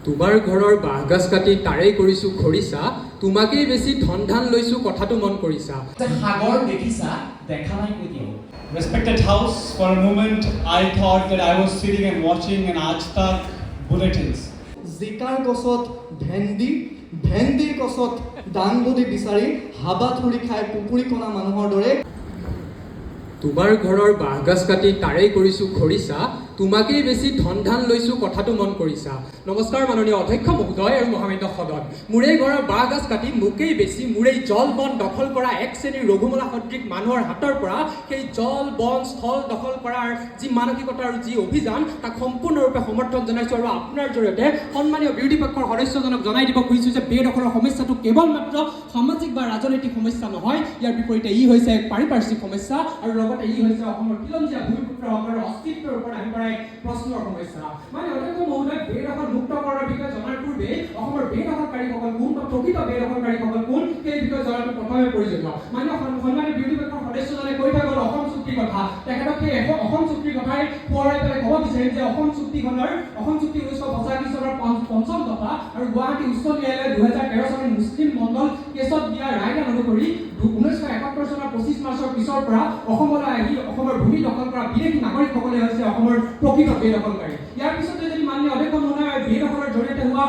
তোমাৰ ঘৰৰ বাঁহগাজ কাটি তাৰেই কৰিছো খৰিচা, তোমাকেই বেছি ধন ধান লৈছো কথাটো মন কৰিছা। সাগৰ দেখিছা দেখা নাই কেতিয়াও। Respected House, for a moment I thought that I was sitting and watching an Aaj Tak bulletins. জিকাৰ গছত ভেন্দি, ভেন্দিৰ গছত দাংবডি বিচাৰি হাবাথুৰি খাই পুপুৰি কণা মানুহৰ দৰে। তোমাৰ ঘৰৰ বাঁহগাজ কাটি তাৰেই কৰিছো খৰিচা, তোমাকেই বেছি ধন ধান লৈছো কথাটো মন কৰিছা। নমস্কাৰ মাননীয় অধ্যক্ষ মহোদয় আৰু মহামান্য সদন। মোৰেই ঘৰৰ বাঁহগাজ কাটি মোকেই বেছি মোৰেই জল বন দখল কৰা এক শ্ৰেণীৰ ৰঘুমলা সদৃশ মানুহৰ হাতৰ পৰা সেই জল বন স্থল দখল কৰাৰ যি মানসিকতা আৰু যি অভিযান তাক সম্পূৰ্ণৰূপে সমৰ্থন জনাইছোঁ। আৰু আপোনাৰ জৰিয়তে সন্মানীয় বিৰোধী পক্ষৰ সদস্যজনক জনাই দিব খুজিছোঁ যে বেদখলৰ সমস্যাটো কেৱল মাত্ৰ সামাজিক বা ৰাজনৈতিক সমস্যা নহয়, ইয়াৰ বিপৰীতে ই হৈছে এক পাৰিপাৰ্শ্বিক সমস্যা আৰু লগতে ই হৈছে অসমৰ খিলঞ্জীয়া ভূমিপুত্ৰসকলৰ অস্তিত্বৰ ওপৰত আহি পৰা এক প্ৰশ্নৰ সমস্যা। মানে অধ্যক্ষ মহোদয় বেদখল মুক্ত কৰাৰ বিষয়ে জনাৰ পূৰ্বে অসমৰ বেদখলকাৰীসকল কোন বা প্ৰকৃত বেদখলকাৰীসকল কোন সেই বিষয়ে জনাটো প্ৰথমে প্ৰয়োজনীয়। মানে সন্মানীয় বিৰোধী পক্ষৰ সদস্যজনে কৈ থকা গ'ল অসম চুক্তিৰ কথা, তেখেতক সেই অসম চুক্তিৰ কথাই সোঁৱৰাই পেলাই ক'ব বিচাৰিম যে অসম চুক্তি 1985 চনৰ পঞ্চম দফা আৰু গুৱাহাটী উচ্চ ন্যায়ালয়ে 2013 চনৰ মুছলিম মণ্ডল কেছত দিয়া ৰায়দান অনুসৰি 1971 চনৰ 25 মাৰ্চৰ পিছৰ পৰা অসমলৈ আহি অসমৰ ভূমি দখল কৰা বিদেশী নাগৰিকসকলে হৈছে অসমৰ প্ৰকৃত বেদখলকাৰী। ইয়াৰ পিছতে যদি মাননীয় অধ্যক্ষ মহোদয় বেদখলৰ জৰিয়তে হোৱা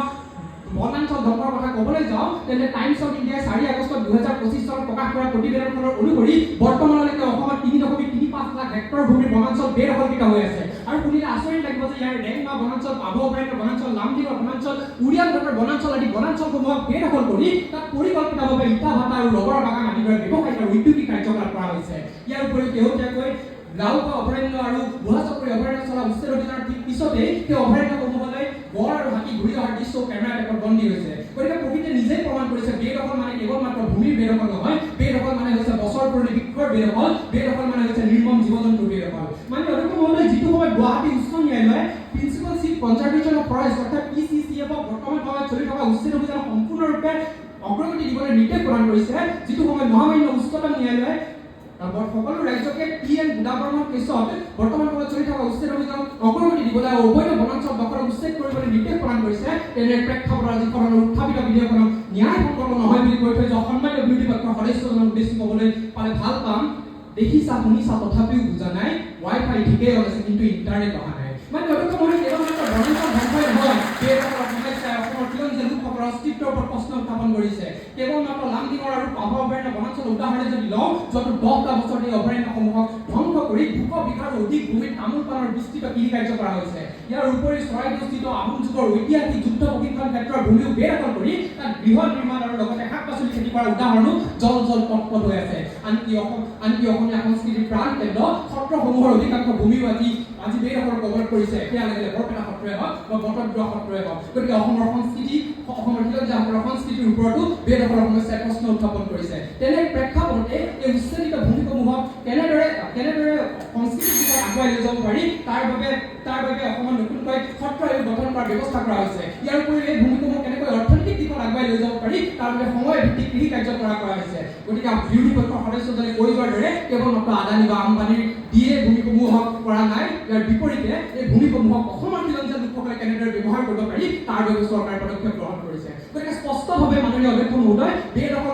বনাঞ্চল ধ্বংসৰ কথা ক'বলৈ যাওঁ তেন্তে টাইমছ অফ ইণ্ডিয়াই 4 আগষ্ট 2025 চনত প্ৰকাশ কৰা প্ৰতিবেদনখনৰ অনুসৰি বৰ্তমানলৈকে অসমত 3.35 লাখ হেক্টৰ ভূমিৰ বনাঞ্চল বেদখলকৃত হৈ আছে। আৰু শুনিলে আচৰিত লাগিব যে ইয়াৰ ৰেংমা বনাঞ্চল, পাভ অভয়াৰণ্য বনাঞ্চল, লামডিঙৰ বনাঞ্চল, উৰিয়াল ঘাটৰ বনাঞ্চল আদি বনাঞ্চলসমূহক বেদখল কৰি তাত পৰিকল্পিতভাৱে ইটা ভাটা আৰু ৰবৰৰ বাগান আদি দৰে ব্যৱসায়িক আৰু উদ্যোগিক কাৰ্যকলাপ কৰা হৈছে। ইয়াৰ উপৰিও শেহতীয়াকৈ লাওখোৱা অভয়াৰণ্য আৰু বুঢ়াচাপৰি অভয়াৰণ্য চলা উচ্ছেদ অভিযানৰ ঠিক পিছতেই সেই অভয়াৰণ্যসমূহলৈ গড় আৰু হাতী ঘূৰি অহাৰ দৃশ্য কেমেৰা টেপত বন্দী হৈছে। গতিকে প্ৰকৃতিয়ে নিজেই প্ৰমাণ কৰিছে বেদখল মানে কেৱল মাত্ৰ ভূমিৰ বেদখল নহয়, বেদখল মানে হৈছে বছৰ পুৰণি বৃক্ষৰ বেদখল, বেদখল মানে হৈছে নিৰ্মম জীৱ জন্তুৰ বেদখল। মানে অধ্যক্ষ মহোদয় যিটো সময়ত গুৱাহাটী উচ্চ ন্যায়ালয়ে principal chief conservation of forest অৰ্থাৎ PCCF বৰ্তমান সময়ত চলি থকা উচ্ছেদ অভিযান সম্পূৰ্ণৰূপে অগ্ৰগতি দিবলৈ নিৰ্দেশ প্ৰদান কৰিছে, যিটো সময়ত মহামান্য উচ্চতম ন্যায়ালয়ে সকলো ৰাজ্যকে PN বুদাবৰণৰ কেছত বৰ্তমান সময়ত চলি থকা উচ্ছেদ অভিযান অগ্ৰগতি দিবলৈ আৰু অবৈধ বনাঞ্চল দখল উচ্ছেদ কৰিবলৈ নিৰ্দেশ প্ৰদান কৰিছে। তেনে প্ৰেক্ষাপটত আজি সদনৰ উত্থাপিত বিধেয়কখনক ন্যায়সংগত নহয় বুলি কৈ থৈ সন্মানীয় বিৰোধী পক্ষৰ সদস্যজনক উদ্দেশ্যি ক'বলৈ পালে ভাল পাম, দেখিছা শুনিছা তথাপিও বুজা নাই, ৱাইফাই ঠিকেই আছে কিন্তু ইণ্টাৰনেট অহা নাই। মানে অধ্যক্ষ মহোদয় কেৱল মাত্ৰ বনাঞ্চল ধ্বংসই নহয়, বেদখলৰ সমস্যাই অসমৰ খিলঞ্জীয়া লোকসকলৰ অস্তিত্বৰ ওপৰত প্ৰশ্ন উত্থাপন কৰিছে। কেৱল মাত্ৰ লামডিঙৰ আৰু পাভ অভয়াৰণ্য বনাঞ্চল উদাহৰণে যদি লওঁ, যোৱা 10টা বছৰ এই অভয়াৰণ্যসমূহক ধ্বংস কৰি 200 বিঘাৰ অধিক ভূমিত তামোল পাণৰ বিস্তৃত কৃষি কাৰ্য কৰা হৈছে। ইয়াৰ উপৰি চৰাইদেউস্থিত আহোম যুগৰ ঐতিহাসিক যুদ্ধ প্ৰশিক্ষণ ক্ষেত্ৰৰ ভূমিও বেদখল কৰি তাত গৃহ নিৰ্মাণ আৰু লগতে শাক পাচলি খেতি কৰাৰ উদাহৰণো জল পটপট হৈ আছে। আনকি অসমীয়া সংস্কৃতিৰ প্ৰাণ কেন্দ্ৰ সত্ৰসমূহৰ অধিকাংশ ভূমিও আজি বেদখলৰ কবলত কৰিছে। সেয়া লাগিলে বৰপেটা সত্ৰই হওক বা বটদ্ৰৱা সত্ৰই হওক। গতিকে অসমৰ খিলঞ্জীয়াসকলৰ সংস্কৃতিৰ ওপৰতো বেদখলৰ সমস্যাই প্ৰশ্ন উত্থাপন কৰিছে। তেনে প্ৰেক্ষাপটতে এই উচ্ছেদিত ভূমিসমূহক কেনেদৰে সংস্কৃতিৰ দিশত আগুৱাই লৈ যাব পাৰি তাৰ বাবে অসমত নতুনকৈ সত্ৰ আয়োগ গঠন কৰাৰ ব্যৱস্থা কৰা হৈছে। ইয়াৰ উপৰিও এই ভূমিসমূহ কেনেকৈ অৰ্থনৈতিক দিশত আগুৱাই লৈ যাব পাৰি তাৰ বাবে সময়ভিত্তিক কৃষি কাৰ্য কৰা হৈছে। গতিকে বিৰোধী পক্ষৰ সদস্যজনে কৈ যোৱাৰ দৰে কেৱল মাত্ৰ আদানী বা আম্বানীৰ দিয়ে ভূমিসমূহক কৰা নাই, ইয়াৰ বিপৰীতে এই ভূমিসমূহক অসমৰ খিলঞ্জীয়া লোকসকলে কেনেদৰে ব্যৱহাৰ কৰিব পাৰি তাৰ বাবে চৰকাৰে পদক্ষেপ গ্ৰহণ কৰিছে। গতিকে স্পষ্টভাৱে মাননীয় অধ্যক্ষ মহোদয় বেদখল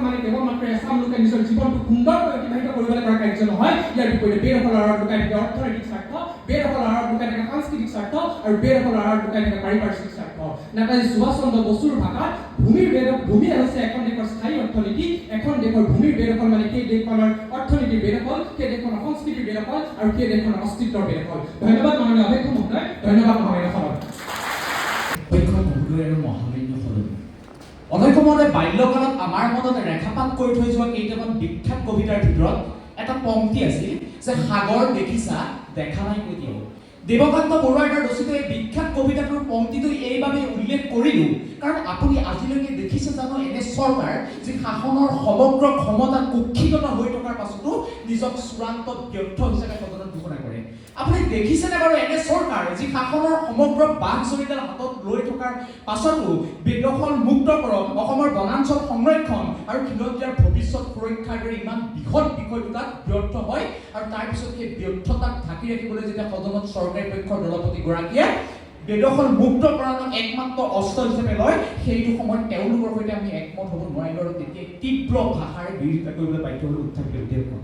মানে কেৱল মাত্ৰ এচাম লোকে নিজৰ জীৱনটো সুন্দৰকৈ অতিবাহিত কৰিবলৈ কৰা কাৰ্য নহয়, ইয়াৰ বিপৰীতে বেদখলৰ আঁৰত লুকাই থাকে অৰ্থনৈতিক স্বাৰ্থ, বেদখলৰ আঁৰত লুকাই থাকে সাংস্কৃতিক স্বাৰ্থ আৰু বেদখলৰ আঁৰত লুকাই থাকে পাৰিপাৰ্শ্বিক স্বাৰ্থ। নেতাজী সুভাষ চন্দ্ৰ বসুৰ ভাষাত ভূমি হৈছে এখন দেশৰ স্থায়ী অৰ্থনীতি। এখন দেশৰ ভূমিৰ বেদখল মানে সেই দেশখনৰ অৰ্থনীতিৰ বেদখল, সেই দেশখনৰ সংস্কৃতিৰ বেদখল আৰু সেই দেশখনৰ অস্তিত্বৰ বেদখল। ধন্যবাদ মাননীয় অধ্যক্ষ মহোদয়, ধন্যবাদ মহামান্য সদন। অধ্যক্ষ মহোদয় বাল্যকালত আমাৰ মনত ৰেখাপাত কৰি থৈ যোৱা কেইটামান বিখ্যাত কবিতাৰ ভিতৰত এটা পংক্তি আছিল যে সাগৰ দেখিছা দেখা নাই কেতিয়াও। দেৱকান্ত বৰুৱাৰ দ্বাৰা ৰচিত এই বিখ্যাত কবিতাটোৰ পংক্তিটো এইবাবে উল্লেখ কৰিলোঁ কাৰণ আপুনি আজিলৈকে দেখিছে জানো এনে চৰকাৰ যি শাসনৰ সমগ্ৰ ক্ষমতা কুক্ষিগত হৈ থকাৰ পাছতো নিজক চূড়ান্ত ব্যৰ্থ হিচাপে সদনত ঘোষণা কৰে। আপুনি দেখিছেনে বাৰু এনে চৰকাৰ যি শাসনৰ সমগ্ৰ বাঘ জৰিডাল হাতত লৈ থকাৰ পাছতো বেদখল মুক্ত কৰক, অসমৰ বনাঞ্চল সংৰক্ষণ আৰু খিলঞ্জীয়াৰ ভৱিষ্যত সুৰক্ষাৰ দৰে ইমান বৃহৎ বিষয় দুটাত ব্যৰ্থ হয় আৰু তাৰপিছত সেই ব্যৰ্থতাক ঢাকি ৰাখিবলৈ যেতিয়া সদনত চৰকাৰী পক্ষৰ দলপতিগৰাকীয়ে বেদখল মুক্তকৰণক একমাত্ৰ অস্ত্ৰ হিচাপে লয়, সেইটো সময়ত তেওঁলোকৰ সৈতে আমি একমত হ'ব নোৱাৰিলোঁ আৰু তেতিয়া তীব্ৰ ভাষাৰে বিৰোধিতা কৰিবলৈ বাধ্য হ'লোঁ উত্থাপিত বিধেয়কখন।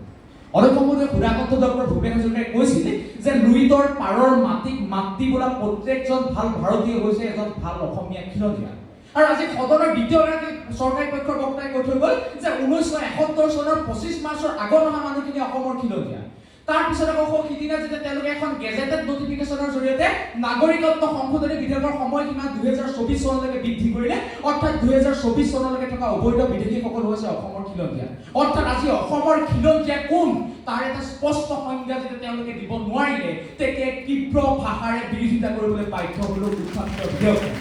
অলপ সময়তে সুধাকণ্ঠ ডক্টৰ ভূপেন হাজৰিকাই কৈছিল যে লুইতৰ পাৰৰ মাটিক মাত দি বোলা প্ৰত্যেকজন ভাল ভাৰতীয় হৈছে এজন ভাল অসমীয়া খিলঞ্জীয়া। আৰু আজি সদনৰ দ্বিতীয়গৰাকী চৰকাৰী পক্ষৰ বক্তাই কৈ থৈ গ'ল যে 1971 চনৰ 25 মাৰ্চৰ আগত অহা মানুহখিনি অসমৰ খিলঞ্জীয়া। তাৰপিছত আকৌ সিদিনা যেতিয়া তেওঁলোকে এখন গেজেটেড নটিফিকেশ্যনৰ জৰিয়তে নাগৰিকত্ব সংশোধনী বিধেয়কৰ সময়সীমা 2024 চনলৈকে বৃদ্ধি কৰিলে, অৰ্থাৎ 2024 চনলৈকে থকা অবৈধ বিদেশীসকল হৈছে অসমৰ খিলঞ্জীয়া। অৰ্থাৎ আজি অসমৰ খিলঞ্জীয়া কোন তাৰ এটা স্পষ্ট সংজ্ঞা যেতিয়া তেওঁলোকে দিব নোৱাৰিলে, তেতিয়া তীব্ৰ ভাষাৰে বিৰোধিতা কৰিবলৈ বাধ্য হ'লো উত্থাপিত বিধেয়কখন।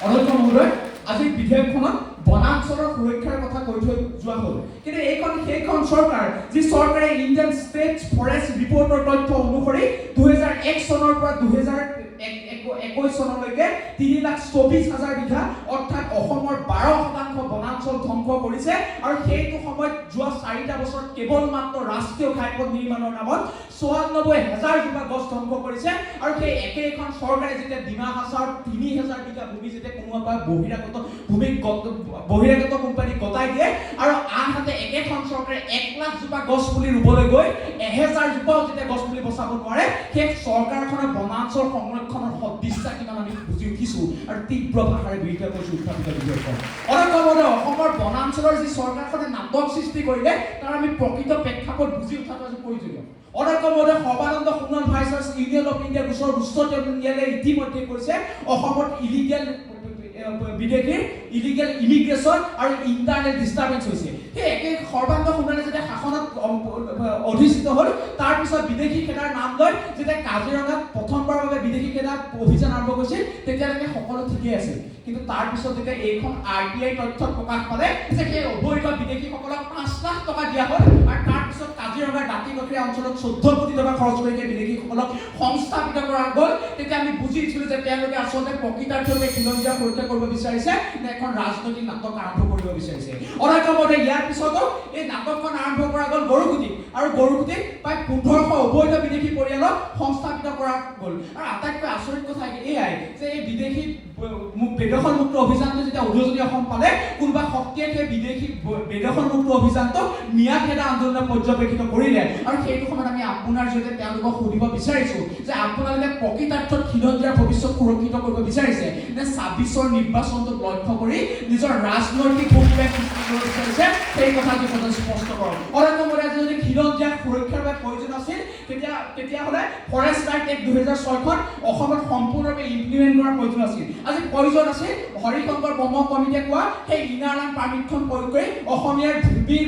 অধ্যক্ষ মহোদয়, আজি বিধেয়কখনত বনাঞ্চলৰ সুৰক্ষাৰ কথা কৈ থৈ যোৱা হ'ল, কিন্তু এইখন সেইখন চৰকাৰ যি চৰকাৰে ইণ্ডিয়ান ষ্টেটছ ফৰেষ্ট ৰিপৰ্টৰ তথ্য অনুসৰি 2001 চনৰ পৰা 2021 চনলৈকে 3,24,000 বিঘা অৰ্থাৎ অসমৰ 12% বনাঞ্চল ধ্বংস কৰিছে। আৰু সেইটো সময়ত যোৱা 4টা বছৰত কেৱল মাত্ৰ ৰাষ্ট্ৰীয় ঘাইপথ নিৰ্মাণৰ নামত 94,000 জোপা গছ ধ্বংস কৰিছে। আৰু সেই একেখন চৰকাৰে যেতিয়া ডিমা হাছাওৰ 3,000 বিঘা ভূমি যেতিয়া কোনোবা বহিৰাগত কোম্পানীক গতাই দিয়ে, আৰু আনহাতে একেখন চৰকাৰে 1 লাখ জোপা গছ পুলি ৰুবলৈ গৈ 1000 জোপাও যেতিয়া গছ পুলি বচাব নোৱাৰে, সেই চৰকাৰখনৰ বনাঞ্চল সংৰক্ষণৰ সদিচ্ছা কিমান আমি বুজি উঠিছো আৰু তীব্ৰ ভাষাৰে বিৰোধিতা কৰিছো উত্থাপিত বিধেয়কখন। অনবৰতে অসমৰ বনাঞ্চলৰ যি চৰকাৰখনে নাটক সৃষ্টি কৰিলে তাৰ আমি প্ৰকৃত প্ৰেক্ষাপট বুজি উঠাটো আজি প্ৰয়োজনীয়। অনবৰতে সৰ্বানন্দ সোণোৱাল ভাইচান্স ইউনিয়ন অফ ইণ্ডিয়াৰ গোচৰৰ উচ্চতম ন্যায়ালয়ে ইতিমধ্যে কৈছে অসমত বিদেশীৰ ইলিগেল ইমিগ্ৰেশ্যন আৰু ইণ্টাৰনেট ডিষ্টাৰ্বেঞ্চ হৈছে। সেই একে সৰ্বানন্দ সোণোৱালে যেতিয়া শাসনত অধিষ্ঠিত হ'ল, তাৰপিছত বিদেশী সেনাৰ নাম লৈ যেতিয়া কাজিৰঙাত প্ৰথমবাৰৰ বাবে বিদেশী সেনা অভিযান আৰম্ভ কৰিছিল, তেতিয়ালৈকে সকলো ঠিকেই আছিল। কিন্তু তাৰপিছত যেতিয়া এইখন RTI তথ্যত প্ৰকাশ পালে যে সেই অবৈধ বিদেশীসকলক 5 লাখ টকা দিয়া হ'ল, আৰু তাৰপিছত কাজিৰঙাৰ দাঁতিকাষৰীয়া অঞ্চলত 14 কোটি টকা খৰচ কৰি বিদেশীসকলক সংস্থাপিত কৰা গ'ল, তেতিয়া আমি বুজিছিলোঁ যে তেওঁলোকে আচলতে প্ৰকৃতাৰ্থতে খিলঞ্জীয়া সুৰক্ষা কৰিব বিচাৰিছে নে এখন ৰাজনৈতিক নাটক আৰম্ভ কৰিব বিচাৰিছে। অনবৰতে ইয়াৰ পিছতো এই নাটকখন আৰম্ভ কৰা গ'ল গৰুকুটিত, আৰু গৰুকুটিত প্ৰায় 1500 অবৈধ বিদেশী পৰিয়ালক সংস্থাপিত কৰা গ'ল। আৰু আটাইতকৈ আচৰিত কথা এয়াই যে এই বিদেশী বেদখল মুক্ত অভিযানটো যেতিয়া উদজনি অসম পালে, কোনোবা শক্তিয়ে সেই বিদেশী বেদখল মুক্ত অভিযানটো মিয়াখেদা আন্দোলনে পৰ্যবেক্ষিত কৰিলে। আৰু সেইটো সময়ত আমি আপোনাৰ জৰিয়তে তেওঁলোকক সুধিব বিচাৰিছো যে আপোনালোকে প্ৰকৃতাৰ্থত খিলঞ্জীয়াৰ ভৱিষ্যত সুৰক্ষিত কৰিব বিচাৰিছে নে 26ৰ নিৰ্বাচনটোক লক্ষ্য কৰি নিজৰ ৰাজনৈতিক ভূমিকা সৃষ্টি কৰিব বিচাৰিছে, সেই কথাটো সদায় স্পষ্ট কৰক। অনবৰতে যদি খিলঞ্জীয়াৰ সুৰক্ষাৰ বাবে প্ৰয়োজন আছিল, তেতিয়াহ'লে ফৰেষ্ট ৰাইট এক্ট 2006খন অসমত সম্পূৰ্ণৰূপে ইমপ্লিমেণ্ট কৰাৰ প্ৰয়োজন আছিল। আজি প্ৰয়োজন আছিল হৰিশংকৰ ব্ৰহ্ম কমিটিয়ে কোৱা সেই ইনাৰলাইন পাৰ্মিটখন প্ৰয়োগ কৰি অসমীয়াৰ ভূমিৰ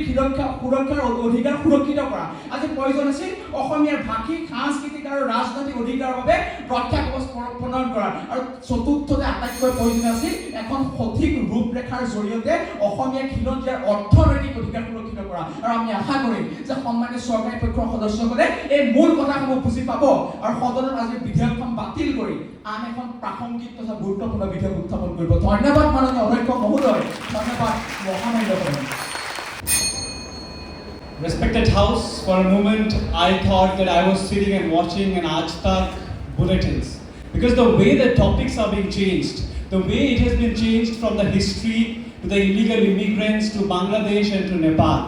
সুৰক্ষাৰ অধিকাৰ সুৰক্ষিত কৰা। আজি প্ৰয়োজন আছিল অসমীয়াৰ ভাষিক সাংস্কৃতিক আৰু ৰাজনৈতিক অধিকাৰৰ বাবে ৰক্ষা কৱচ প্ৰণয়ন কৰা। আৰু চতুৰ্থতে আটাইতকৈ প্ৰয়োজন আছিল এখন সঠিক ৰূপৰেখাৰ জৰিয়তে অসমীয়া খিলঞ্জীয়াৰ অৰ্থনৈতিক অধিকাৰ সুৰক্ষিত কৰা। আৰু আমি আশা কৰিম যে সন্মানীয় চৰকাৰী পক্ষৰ সদস্যসকলে এই মূল কথাসমূহ বুজি পাব আৰু সদনত আজি বিধেয়কখন বাতিল কৰি আন এখন প্ৰাসংগিক তথা গুৰুত্বপূৰ্ণ বিধেয়ক উত্থাপন কৰিব। ধন্যবাদ মাননীয় অধ্যক্ষ মহোদয়, ধন্যবাদ মহামান্য। Respected House, for a moment I thought that I was sitting and watching an Aaj Tak bulletins, because the way the topics are being changed, the way it has been changed from the history to the illegal immigrants to Bangladesh and to Nepal,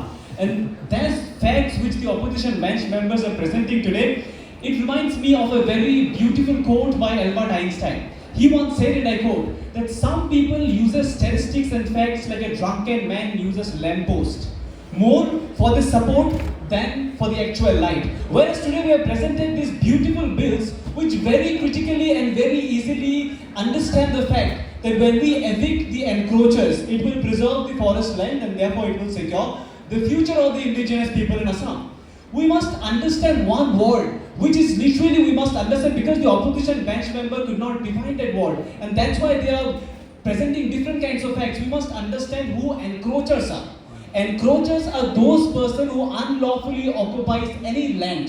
and there's facts which the opposition bench members are presenting today. It reminds me of a very beautiful quote by Albert Einstein. He once said, and I quote, that some people uses statistics and facts like a drunken man uses lamppost, more for the support than for the actual light. Whereas today we have presented these beautiful bills which very critically and very easily understand the fact that when we evict the encroachers, it will preserve the forest land and therefore it will secure the future of the indigenous people in Assam. We must understand one word, which is literally we must understand, because the opposition bench member could not define that word, and that's why they are presenting different kinds of facts. We must understand who encroachers are. Encroachers are those persons who unlawfully occupies any land.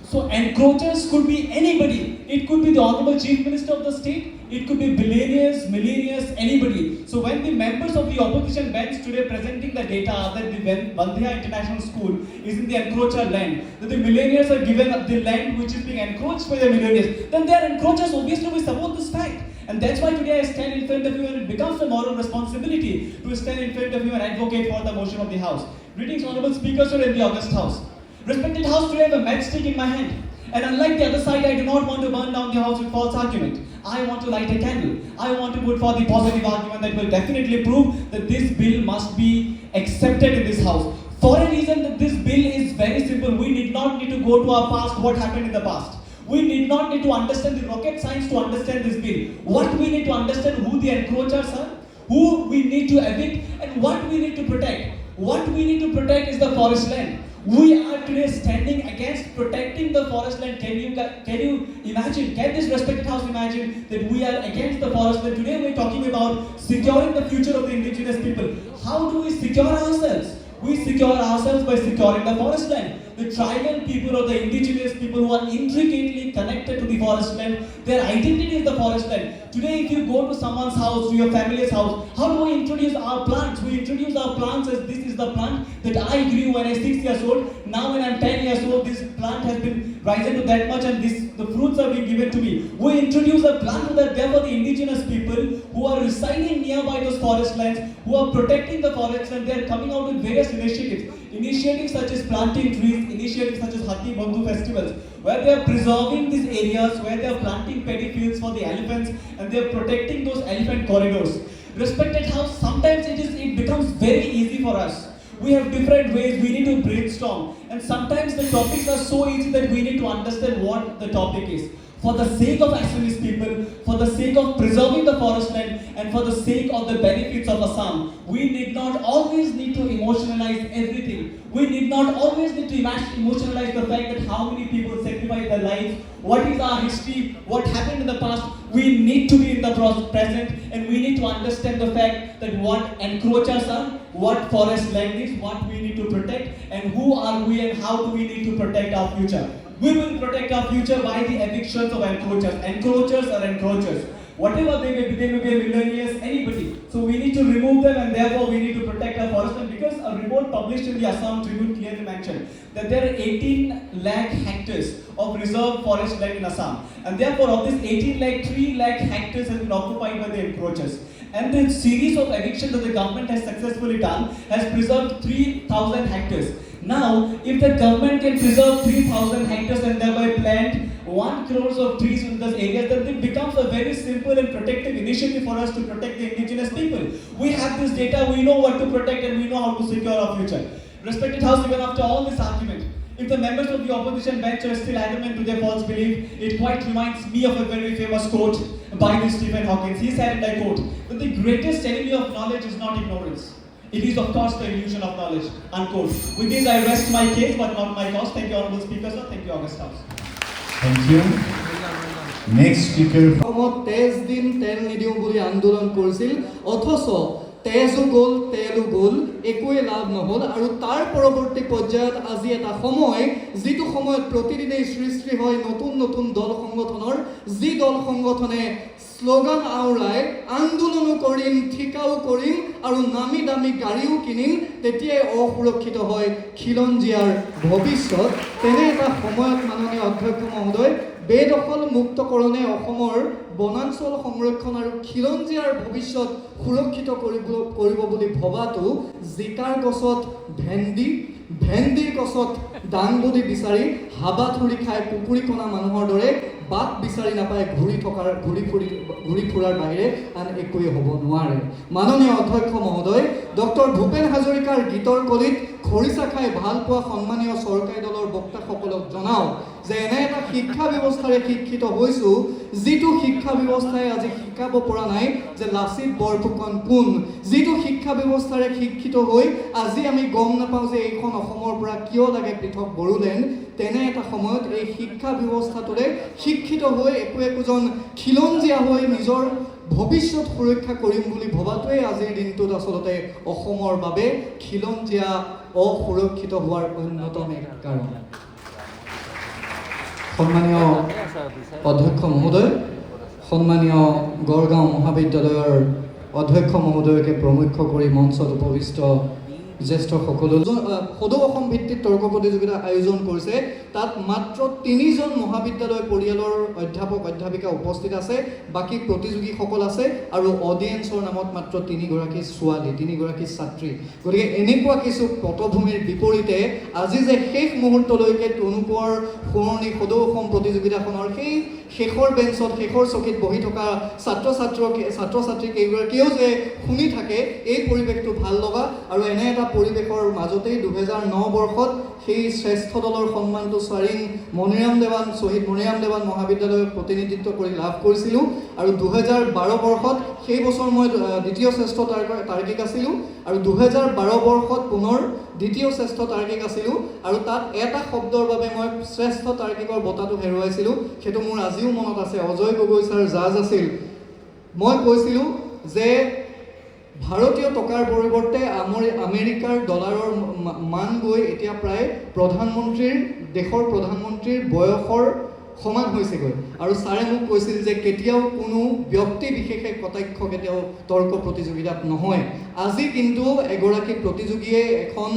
So encroachers could be anybody. It could be the Honorable Chief Minister of the state. It could be billionaires, millionaires, anybody. So when the members of the opposition bench today presenting the data that the Bandhya International School is in the encroacher land, that the millionaires are given the land which is being encroached by the millionaires, then they are encroachers. Obviously we support this fact. And that's why today I stand in front of you, and it becomes a moral responsibility to stand in front of you and advocate for the motion of the House. Greetings, Honorable Speaker, sir, in the August House. Respected House, today I have a matchstick in my hand. And unlike the other side, I do not want to burn down the House with false argument. I want to light a candle. I want to put for the positive argument that will definitely prove that this bill must be accepted in this House. For a reason that this bill is very simple. We did not need to go to our past, what happened in the past. We did not need to understand the rocket science to understand this bill. What we need to understand who the encroachers are, who we need to evict, and what we need to protect. What we need to protect is the forest land. We are today standing against protecting the forest land. Can you imagine? Can this respected House imagine that we are against the forest land? Today we are talking about securing the future of the indigenous people. How do we secure ourselves? We secure ourselves by securing the forest land. The tribal people or the indigenous people who are intricately connected to the forest land, their identity is the forest land. Today if you go to someone's house, to your family's house, how do we introduce our plants? We introduce our plants as this is the plant that I grew when I was 6 years old. Now when I'm 10 years old, this plant has been risen to that much and the fruits are being given to me. We introduce a plant that therefore the indigenous people who are residing nearby those forest lands, who are protecting the forest land, they are coming out with various initiatives. Initiatives such as planting trees, initiatives such as Hati Bandhu festivals, where they are preserving these areas, where they are planting paddy fields for the elephants, and they are protecting those elephant corridors. Respected House, sometimes it becomes very easy for us. We have different ways, we need to brainstorm, and sometimes the topics are so easy that we need to understand what the topic is. For the sake of Assamese people, for the sake of preserving the forest land, and for the sake of the benefits of Assam, we did not always need to emotionalize everything. We did not always need to emotionalize the fact that how many people sacrificed their lives, what is our history, what happened in the past. We need to be in the present, and we need to understand the fact that what encroachers are, what forest land is, what we need to protect, and who are we and how do we need to protect our future. We will protect our future by the evictions of encroachers. Encroachers are encroachers. Whatever they may be millionaires, anybody. So we need to remove them, and therefore we need to protect our forest land, because a report published in the Assam Tribune clearly mentioned that there are 18 lakh hectares of reserved forest land in Assam. And therefore of this 18 lakh, 3 lakh hectares has been occupied by the encroachers. And the series of evictions that the government has successfully done has preserved 3,000 hectares. Now, if the government can preserve 3,000 hectares and thereby plant 1 crore of trees in those areas, then it becomes a very simple and protective initiative for us to protect the indigenous people. We have this data, we know what to protect, and we know how to secure our future. Respected House, even after all this argument, if the members of the opposition bench are still adamant to their false belief, it quite reminds me of a very famous quote by Stephen Hawking. He said, and I quote, that the greatest enemy of knowledge is not ignorance. It is of course the illusion of knowledge, unquote. With this I rest my case, but not my cause. Thank you, Honorable Speaker, sir. Thank you, August House. Thank you. Next speaker. অসমত তেজ দিম তেল নিদিওঁ বুলি আন্দোলন কৰিছিল, অথচ তেজো গ'ল তেলো গ'ল, একোৱে লাভ নহ'ল। আৰু তাৰ পৰৱৰ্তী পৰ্যায়ত আজি এটা সময়, যিটো সময়ত প্ৰতিদিনেই সৃষ্টি হয় নতুন নতুন দল সংগঠনৰ, যি দল সংগঠনে শ্লোগান আওৰাই আন্দোলনো কৰিম, ঠিকাও কৰিম আৰু নামি দামী গাড়ীও কিনিম, তেতিয়াই অসুৰক্ষিত হয় খিলঞ্জীয়াৰ ভৱিষ্যত। তেনে এটা সময়ত মাননীয় অধ্যক্ষ মহোদয়, বেদখল মুক্তকৰণে অসমৰ বনাঞ্চল সংৰক্ষণ আৰু খিলঞ্জীয়াৰ ভৱিষ্যত সুৰক্ষিত কৰিব বুলি ভবাটো জিকাৰ গছত ভেন্দিৰ গছত দাংবডি বিচাৰি হাবাথুৰি খাই পুকুৰী কণা মানুহৰ দৰে বাট বিচাৰি নাপায় ঘূৰি ফুৰাৰ বাহিৰে আন একোৱে হ'ব নোৱাৰে। মাননীয় অধ্যক্ষ মহোদয়, ডক্টৰ ভূপেন হাজৰিকাৰ গীতৰ কলিত খৰিচা খাই ভাল পোৱা সন্মানীয় চৰকাৰী দলৰ বক্তাসকলক জনাওক যে এনে এটা শিক্ষা ব্যৱস্থাৰে শিক্ষিত হৈছোঁ, যিটো শিক্ষা ব্যৱস্থাই আজি শিকাব পৰা নাই যে লাচিত বৰফুকন কোন, যিটো শিক্ষা ব্যৱস্থাৰে শিক্ষিত হৈ আজি আমি গম নাপাওঁ যে এইখন অসমৰ পৰা কিয় লাগে পৃথক বড়োলেণ্ড। তেনে এটা সময়ত এই শিক্ষা ব্যৱস্থাটোৰে শিক্ষিত হৈ একোজন খিলঞ্জীয়া হৈ নিজৰ ভৱিষ্যত সুৰক্ষা কৰিম বুলি ভবাটোৱে আজিৰ দিনটোত আচলতে অসমৰ বাবে খিলঞ্জীয়া অসুৰক্ষিত হোৱাৰ অন্যতম এক কাৰণ। সন্মানীয় অধ্যক্ষ মহোদয়, সন্মানীয় গড়গাঁও মহাবিদ্যালয়ৰ অধ্যক্ষ মহোদয়কে প্ৰমুখ্য কৰি মঞ্চত উপবিষ্ট জ্যেষ্ঠ সকলো সদৌ অসম ভিত্তিক তৰ্ক প্ৰতিযোগিতা আয়োজন কৰিছে। তাত মাত্ৰ 3জন মহাবিদ্যালয় পৰিয়ালৰ অধ্যাপক অধ্যাপিকা উপস্থিত আছে, বাকী প্ৰতিযোগীসকল আছে আৰু অডিয়েন্সৰ নামত মাত্ৰ 3গৰাকী ছোৱালী, 3গৰাকী ছাত্ৰী। গতিকে এনেকুৱা কিছু পটভূমিৰ বিপৰীতে আজি যে শেষ মুহূৰ্তলৈকে টনুপৰ সোঁৱৰণি সদৌ অসম প্ৰতিযোগিতাখনৰ সেই শেষৰ বেঞ্চত শেষৰ চকীত বহি থকা ছাত্ৰ ছাত্ৰী কেইগৰাকীয়েও যে শুনি থাকে, এই পৰিৱেশটো ভাল লগা। আৰু এনে এটা পৰিৱেশৰ মাজতেই 2009 বৰ্ষত সেই শ্ৰেষ্ঠ দলৰ সন্মানটো স্বাৰীং শ্বহীদ মণিৰাম দেৱান মহাবিদ্যালয়ক প্ৰতিনিধিত্ব কৰি লাভ কৰিছিলোঁ। আৰু 2012 বৰ্ষত সেই বছৰ মই দ্বিতীয় শ্ৰেষ্ঠ তাৰ্কিক আছিলোঁ, আৰু 2012 বৰ্ষত পুনৰ দ্বিতীয় শ্ৰেষ্ঠ তাৰ্কিক আছিলোঁ। আৰু তাত এটা শব্দৰ বাবে মই শ্ৰেষ্ঠ তাৰ্কিকৰ বঁটাটো হেৰুৱাইছিলোঁ, সেইটো মোৰ আজিও মনত আছে। অজয় গগৈ ছাৰ জাজ আছিল। মই কৈছিলোঁ যে ভাৰতীয় টকাৰ পৰিৱৰ্তে আমেৰিকাৰ ডলাৰৰ মান গৈ এতিয়া প্ৰায় দেশৰ প্ৰধানমন্ত্ৰীৰ বয়সৰ সমান হৈছেগৈ। আৰু ছাৰে মোক কৈছিল যে কেতিয়াও কোনো ব্যক্তি বিশেষে কটাক্ষ কেতিয়াও তৰ্ক প্ৰতিযোগিতাত নহয়। আজি কিন্তু এগৰাকী প্ৰতিযোগীয়ে এখন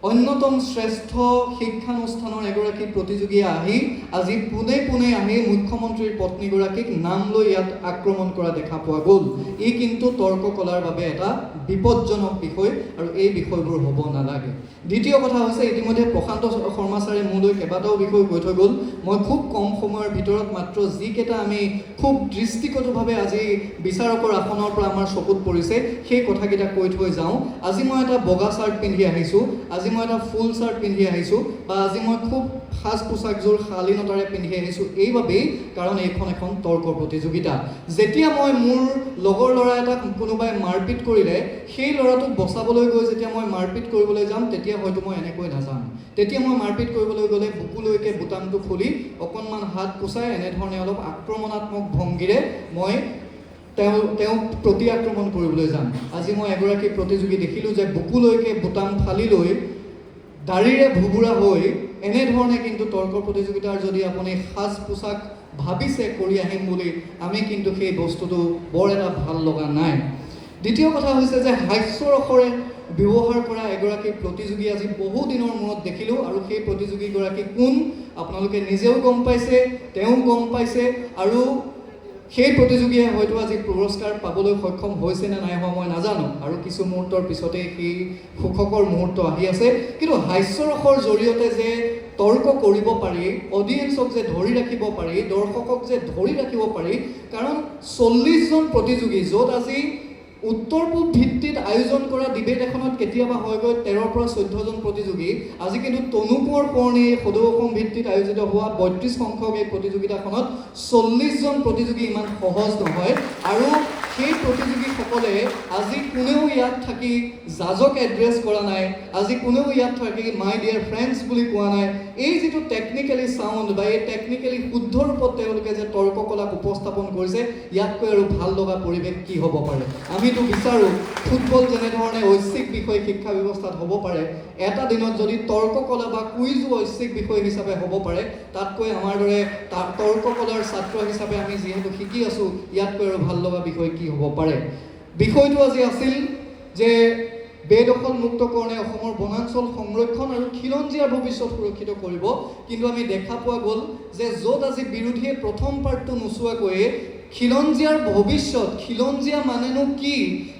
অন্যতম শ্ৰেষ্ঠ শিক্ষানুষ্ঠানৰ এগৰাকী প্ৰতিযোগীয়ে আহি আজি পোনে আহি মুখ্যমন্ত্ৰীৰ পত্নীগৰাকীক নাম লৈ ইয়াত আক্ৰমণ কৰা দেখা পোৱা গ'ল। ই কিন্তু তৰ্ক কলাৰ বাবে এটা বিপদজনক বিষয়, আৰু এই বিষয়বোৰ হ'ব নালাগে। দ্বিতীয় কথা হৈছে, ইতিমধ্যে প্ৰশান্ত শৰ্মা ছাৰে মোলৈ কেইবাটাও বিষয় কৈ থৈ গ'ল। মই খুব কম সময়ৰ ভিতৰত মাত্ৰ যিকেইটা আমি খুব দৃষ্টিগতভাৱে আজি বিচাৰকৰ আসনৰ পৰা আমাৰ চকুত পৰিছে সেই কথাকেইটা কৈ থৈ যাওঁ। আজি মই এটা বগা চাৰ্ট পিন্ধি আহিছোঁ, আজি মই এটা ফুল চাৰ্ট পিন্ধি আহিছোঁ, বা আজি মই খুব সাজ পোছাকযোৰ শালীনতাৰে পিন্ধি আহিছোঁ এইবাবেই কাৰণ এইখন এখন তৰ্ক প্ৰতিযোগিতা। যেতিয়া মই মোৰ লগৰ ল'ৰা এটাক কোনোবাই মাৰপিট কৰিলে, সেই ল'ৰাটোক বচাবলৈ গৈ যেতিয়া মই মাৰপিট কৰিবলৈ যাম, তেতিয়া হয়তো মই এনেকৈ নাযাম। তেতিয়া মই মাৰপিট কৰিবলৈ গ'লে বুকুলৈকে বুটামটো খুলি অকণমান হাত পোচাই এনেধৰণে অলপ আক্ৰমণাত্মক ভংগীৰে মই তেওঁক প্ৰতি আক্ৰমণ কৰিবলৈ যাম। আজি মই এগৰাকী প্ৰতিযোগী দেখিলোঁ যে বুকুলৈকে বুটাম ফালি লৈ দাড়িৰে ভুবুৰা হৈ এনেধৰণে কিন্তু তৰ্ক প্ৰতিযোগিতাৰ যদি আপুনি সাজ পোছাক ভাবিছে কৰি আহিম বুলি, আমি কিন্তু সেই বস্তুটো বৰ এটা ভাল লগা নাই। দ্বিতীয় কথা হৈছে যে হাস্যৰসৰে ব্যৱহাৰ কৰা এগৰাকী প্ৰতিযোগী আজি বহুদিনৰ মূৰত দেখিলোঁ, আৰু সেই প্ৰতিযোগীগৰাকী কোন আপোনালোকে নিজেও গম পাইছে, তেওঁ গম পাইছে, আৰু সেই প্ৰতিযোগীয়ে হয়তো আজি পুৰস্কাৰ পাবলৈ সক্ষম হৈছে নে নাই হোৱা মই নাজানো, আৰু কিছু মুহূৰ্তৰ পিছতেই সেই সুখকৰ মুহূৰ্ত আহি আছে। কিন্তু হাস্যৰসৰ জৰিয়তে যে তৰ্ক কৰিব পাৰি, অডিয়েন্সক যে ধৰি ৰাখিব পাৰি, দৰ্শকক যে ধৰি ৰাখিব পাৰি, কাৰণ 40জন প্ৰতিযোগী, য'ত আজি উত্তৰ পূব ভিত্তিত আয়োজন কৰা ডিবেট এখনত কেতিয়াবা হয়গৈ 13ৰ পৰা 14জন প্ৰতিযোগী, আজি কিন্তু টনুপৰ সোঁৱৰণি সদৌ অসম ভিত্তিত আয়োজিত হোৱা 32 সংখ্যক এই প্ৰতিযোগিতাখনত 40জন প্ৰতিযোগী ইমান সহজ নহয়। আৰু সেই প্ৰতিযোগীসকলে আজি কোনেও ইয়াত থাকি জাজক এড্ৰেছ কৰা নাই, আজি কোনেও ইয়াত থাকি মাই ডিয়াৰ ফ্ৰেণ্ডছ বুলি কোৱা নাই। এই যিটো টেকনিকেলি চাউণ্ড বা এই টেকনিকেলি শুদ্ধ ৰূপত তেওঁলোকে যে তৰ্ক কলাক উপস্থাপন কৰিছে, ইয়াতকৈ আৰু ভাল লগা পৰিৱেশ কি হ'ব পাৰে? আমিতো বিচাৰোঁ ফুটবল যেনেধৰণে ঐচ্ছিক বিষয় শিক্ষা ব্যৱস্থাত হ'ব পাৰে, এটা দিনত যদি তৰ্ক কলা বা কুইজো ঐচ্ছিক বিষয় হিচাপে হ'ব পাৰে, তাতকৈ আমাৰ দৰে তৰ্ক কলাৰ ছাত্ৰ হিচাপে আমি যিহেতু শিকি আছোঁ, ইয়াতকৈ আৰু ভাল লগা বিষয় কি হ'ব পাৰে? বিষয়টো আজি আছিল যে বেদখল মুক্তকৰণে অসমৰ বনাঞ্চল সংৰক্ষণ আৰু খিলঞ্জীয়াৰ ভৱিষ্যত সুৰক্ষিত কৰিব। কিন্তু আমি দেখা পোৱা গ'ল যে য'ত আজি বিৰোধীয়ে প্ৰথম পাৰ্টটো নোচোৱাকৈয়ে খিলঞ্জীয়াৰ ভৱিষ্যত, খিলঞ্জীয়া মানেনো কি,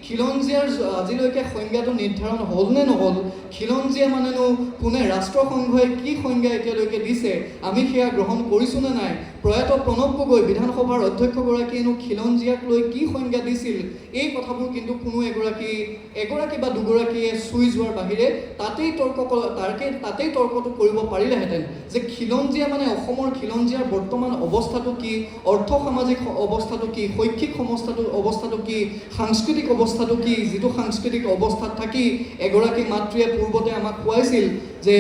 খিলঞ্জীয়াৰ আজিলৈকে সংজ্ঞাটো নিৰ্ধাৰণ হ'ল নে নহ'ল, খিলঞ্জীয়া মানেনো কোনে, ৰাষ্ট্ৰসংঘই কি সংজ্ঞা এতিয়ালৈকে দিছে, আমি সেয়া গ্ৰহণ কৰিছোঁ নে নাই, প্ৰয়াত প্ৰণৱ গগৈ বিধানসভাৰ অধ্যক্ষগৰাকীয়েনো খিলঞ্জীয়াক লৈ কি সংজ্ঞা দিছিল, এই কথাবোৰ কিন্তু কোনো এগৰাকী বা দুগৰাকীয়ে চুই যোৱাৰ বাহিৰে তাতেই তৰ্কটো কৰিব পাৰিলেহেঁতেন যে খিলঞ্জীয়া মানে অসমৰ খিলঞ্জীয়াৰ বৰ্তমান অৱস্থাটো কি, অৰ্থ সামাজিক অৱস্থাটো কি, শৈক্ষিক অৱস্থাটো কি, সাংস্কৃতিক অৱস্থাটো কি, যিটো সাংস্কৃতিক অৱস্থাত থাকি এগৰাকী মাতৃয়ে পূৰ্বতে আমাক কোৱাইছিল যে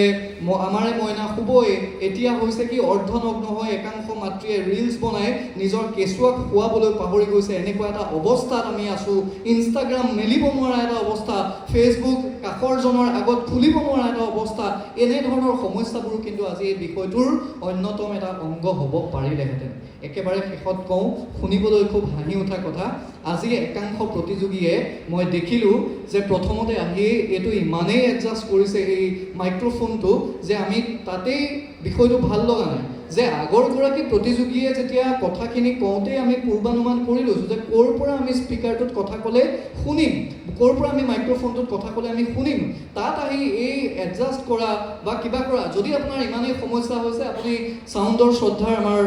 আমাৰে মইনা শুবই, এতিয়া হৈছে কি অৰ্ধনগ্ন হৈ একাংশ মাতৃয়ে ৰিলছ বনাই নিজৰ কেঁচুৱাক শুৱাবলৈ পাহৰি গৈছে। এনেকুৱা এটা অৱস্থাত আমি আছোঁ, ইনষ্টাগ্ৰাম মেলিব নোৱাৰা এটা অৱস্থা, ফেচবুক কাষৰজনৰ আগত খুলিব নোৱাৰা এটা অৱস্থা, এনেধৰণৰ সমস্যাবোৰ কিন্তু আজি এই বিষয়টোৰ অন্যতম এটা অংগ হ'ব পাৰিলেহেঁতেন। একেবাৰে শেষত কওঁ, শুনিবলৈ খুব হাঁহি উঠা কথা, আজি একাংশ প্ৰতিযোগীয়ে মই দেখিলোঁ যে প্ৰথমতে আহি এইটো ইমানেই এডজাষ্ট কৰিছে এই মাইক্ৰফোনটো যে আমি তাতেই বিষয়টো ভাল লগা নাই যে আগৰগৰাকী প্ৰতিযোগীয়ে যেতিয়া কথাখিনি কওঁতেই আমি পূৰ্বানুমান কৰি লৈছোঁ যে ক'ৰ পৰা আমি স্পীকাৰটোত কথা ক'লে শুনিম, ক'ৰ পৰা আমি মাইক্ৰফোনটোত কথা ক'লে আমি শুনিম। তাত আহি এই এডজাষ্ট কৰা বা কিবা কৰা, যদি আপোনাৰ ইমানেই সমস্যা হৈছে, আপুনি চাউণ্ডৰ শ্ৰদ্ধাৰ আমাৰ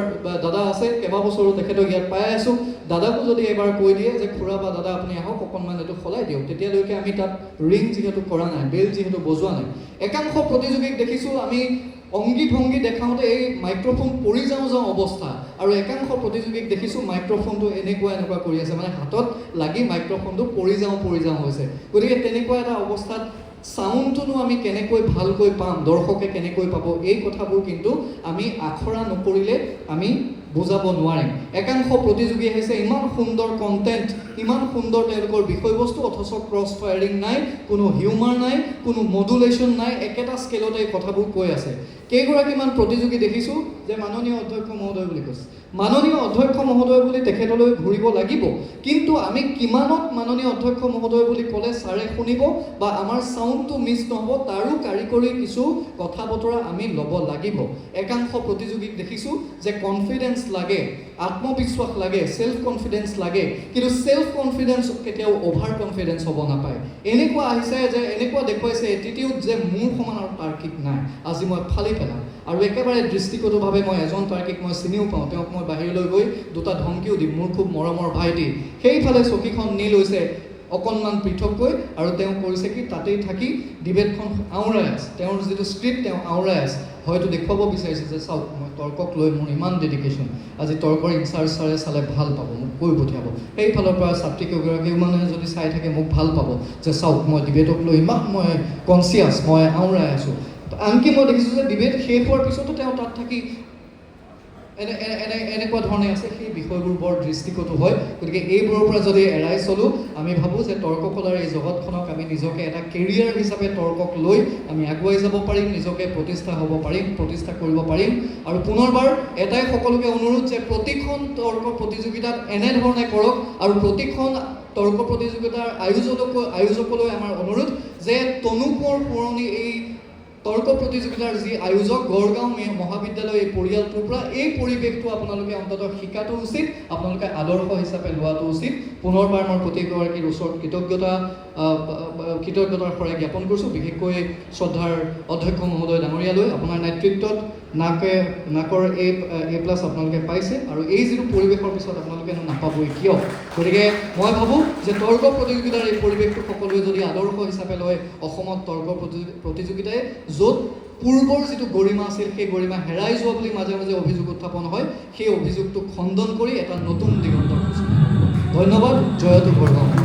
দাদা আছে, কেইবাবছৰো তেখেতক ইয়াত পাই আছোঁ, দাদাকো যদি এবাৰ কৈ দিয়ে যে খুৰা বা দাদা আপুনি আহক অকণমান এইটো সলাই দিয়ক, তেতিয়ালৈকে আমি তাত ৰিং যিহেতু কৰা নাই, বেল যিহেতু বজোৱা নাই। একাংশ প্ৰতিযোগীক দেখিছোঁ আমি অংগী ভংগী দেখাওঁতে এই মাইক্ৰফোন পৰি যাওঁ অৱস্থা, আৰু একাংশ প্ৰতিযোগীক দেখিছোঁ মাইক্ৰফোনটো এনেকুৱা কৰি আছে, মানে হাতত লাগি মাইক্ৰফোনটো পৰি যাওঁ হৈছে। গতিকে তেনেকুৱা এটা অৱস্থাত চাউণ্ডটোনো আমি কেনেকৈ ভালকৈ পাম, দৰ্শকে কেনেকৈ পাব, এই কথাবোৰ কিন্তু আমি আখৰা নকৰিলে আমি বুজাব নোৱাৰিম। একাংশ প্ৰতিযোগী আহিছে, ইমান সুন্দৰ কণ্টেণ্ট, ইমান সুন্দৰ তেওঁলোকৰ বিষয়বস্তু, অথচ ক্ৰছ ফায়াৰিং নাই, কোনো হিউমাৰ নাই, কোনো মডুলেশ্যন নাই, একেটা স্কেলতে এই কথাবোৰ কৈ আছে। কেইগৰাকীমান প্ৰতিযোগী দেখিছোঁ যে মাননীয় অধ্যক্ষ মহোদয় বুলি কৈছে, মাননীয় অধ্যক্ষ মহোদয় বুলি তেখেতলৈ ঘূৰিব লাগিব, কিন্তু আমি কিমানত মাননীয় অধ্যক্ষ মহোদয় বুলি ক'লে ছাৰে শুনিব বা আমাৰ চাউণ্ডটো মিছ নহ'ব, তাৰো কাৰিকৰী কিছু কথা বতৰা আমি ল'ব লাগিব। একাংশ প্ৰতিযোগীক দেখিছোঁ যে কনফিডেন্স লাগে, আত্মবিশ্বাস লাগে, সেলফ কনফিডেন্স লাগে, কিন্তু সেলফ কনফিডেন্স কেতিয়াও অভাৰ কনফিডেন্স হ'ব নাপায়। এনেকুৱা আহিছে যে এনেকুৱা দেখুৱাইছে এটিটিউড যে মোৰ সমান আৰু তাৰ্কিক নাই, আজি মই ফালি পেলাম। আৰু একেবাৰে দৃষ্টিগতভাৱে মই এজন তাৰ্কিক মই চিনিও পাওঁ, তেওঁক মই বাহিৰলৈ গৈ দুটা ধমকিও দিম, মোৰ খুব মৰমৰ ভাইটি। সেইফালে চকীখন নি লৈছে অকণমান পৃথককৈ, আৰু তেওঁ কৰিছে কি তাতেই থাকি ডিবেটখন আওৰাই আছে, তেওঁৰ যিটো স্ক্ৰিপ্ট তেওঁ আওৰাই আছে, হয়তো দেখুৱাব বিচাৰিছে যে চাওক মই তৰ্কক লৈ মোৰ ইমান ডেডিকেশ্যন, আজি তৰ্কৰ ইনচাৰ্জ ছাৰে চালে ভাল পাব, মোক কৈ পঠিয়াব। সেইফালৰ পৰা ছাত্ৰীকেইগৰাকীও মানুহে যদি চাই থাকে মোক ভাল পাব যে চাওক মই ডিবেটক লৈ ইমান মই কনচিয়াছ, মই আওৰাই আছোঁ। আনকি মই দেখিছোঁ যে ডিবেট শেষ হোৱাৰ পিছতো তেওঁ তাত থাকি এনেকুৱা ধৰণে আছে, সেই বিষয়বোৰ বৰ দৃষ্টিগত হয়। গতিকে এইবোৰৰ পৰা যদি এৰাই চলোঁ, আমি ভাবোঁ যে তৰ্ককলাৰ এই জগতখনক আমি নিজকে এটা কেৰিয়াৰ হিচাপে তৰ্কক লৈ আমি আগুৱাই যাব পাৰিম, নিজকে প্ৰতিষ্ঠা কৰিব পাৰিম। আৰু পুনৰবাৰ এটাই সকলোকে অনুৰোধ যে প্ৰতিখন তৰ্ক প্ৰতিযোগিতাত এনেধৰণে কৰক, আৰু প্ৰতিখন তৰ্ক প্ৰতিযোগিতাৰ আয়োজকলৈ আমাৰ অনুৰোধ যে তনু কোঁৱৰ পুৰণি এই তৰ্ক প্ৰতিযোগিতাৰ যি আয়োজক গড়গাঁও মহাবিদ্যালয় এই পৰিয়ালটোৰ পৰা এই পৰিৱেশটো আপোনালোকে অন্ততঃ শিকাটো উচিত, আপোনালোকে আদৰ্শ হিচাপে লোৱাটো উচিত। পুনৰবাৰ মই প্ৰত্যেকগৰাকীৰ ওচৰত কৃতজ্ঞতাৰ শৰাই জ্ঞাপন কৰিছোঁ, বিশেষকৈ শ্ৰদ্ধাৰ অধ্যক্ষ মহোদয় ডাঙৰীয়ালৈ। আপোনাৰ নেতৃত্বত নাকৰ A+ আপোনালোকে পাইছে, আৰু এই যিটো পৰিৱেশৰ পিছত আপোনালোকেনো নাপাবই কিয়? গতিকে মই ভাবোঁ যে তৰ্ক প্ৰতিযোগিতাৰ এই পৰিৱেশটো সকলোৱে যদি আদৰ্শ হিচাপে লয়, অসমত তৰ্ক প্ৰতিযোগিতাই য'ত পূৰ্বৰ যিটো গৰিমা আছিল সেই গৰিমা হেৰাই যোৱা বুলি মাজে মাজে অভিযোগ উত্থাপন হয়, সেই অভিযোগটো খণ্ডন কৰি এটা নতুন দিগন্ত। ধন্যবাদ। জয়তু গড়গাঁও।